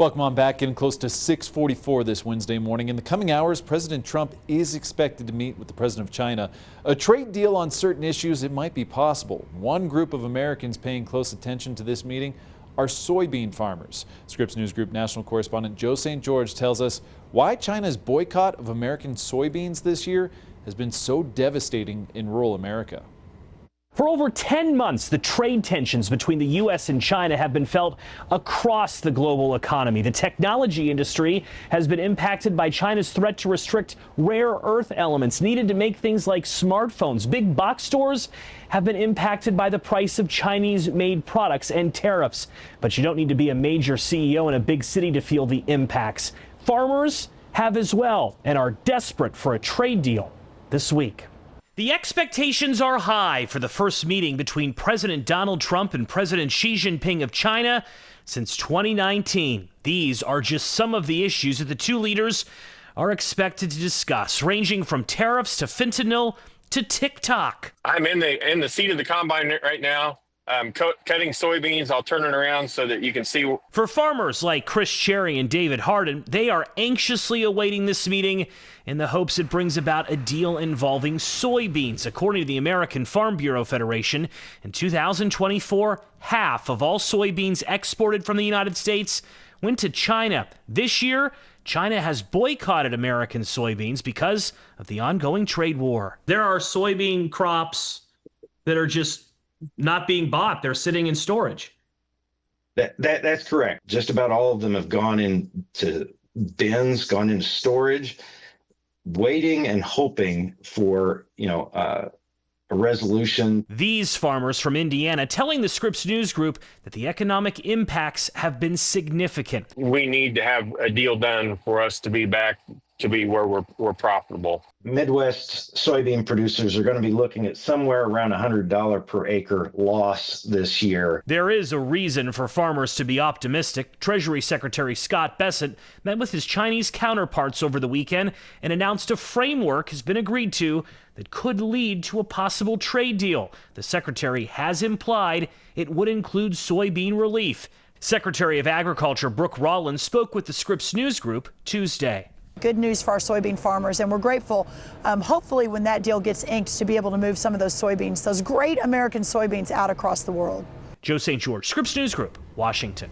Welcome on back. Getting close to 6:44 this Wednesday morning. In the coming hours, President Trump is expected to meet with the president of China. A trade deal on certain issues, it might be possible. One group of Americans paying close attention to this meeting are soybean farmers. Scripps News Group national correspondent Joe St. George tells us why China's boycott of American soybeans this year has been so devastating in rural America. For over 10 months, the trade tensions between the U.S. and China have been felt across the global economy. The technology industry has been impacted by China's threat to restrict rare earth elements needed to make things like smartphones. Big box stores have been impacted by the price of Chinese-made products and tariffs. But you don't need to be a major CEO in a big city to feel the impacts. Farmers have as well and are desperate for a trade deal this week. The expectations are high for the first meeting between President Donald Trump and President Xi Jinping of China since 2019. These are just some of the issues that the two leaders are expected to discuss, ranging from tariffs to fentanyl to TikTok. I'm in the seat of the combine right now. I'm cutting soybeans. I'll turn it around so that you can see. For farmers like Chris Cherry and David Harden, they are anxiously awaiting this meeting in the hopes it brings about a deal involving soybeans. According to the American Farm Bureau Federation, in 2024, half of all soybeans exported from the United States went to China. This year, China has boycotted American soybeans because of the ongoing trade war. There are soybean crops that are just not being bought. They're sitting in storage. That's correct. Just about all of them have gone into bins, gone into storage, waiting and hoping for, a resolution. These farmers from Indiana telling the Scripps News Group that the economic impacts have been significant. We need to have a deal done for us to be back to be where we're profitable. Midwest soybean producers are going to be looking at somewhere around $100 per acre loss this year. There is a reason for farmers to be optimistic. Treasury Secretary Scott Bessent met with his Chinese counterparts over the weekend and announced a framework has been agreed to that could lead to a possible trade deal. The secretary has implied it would include soybean relief. Secretary of Agriculture Brooke Rollins spoke with the Scripps News Group Tuesday. Good news for our soybean farmers, and we're grateful, hopefully, when that deal gets inked, to be able to move some of those soybeans, those great American soybeans, out across the world. Joe St. George, Scripps News Group, Washington.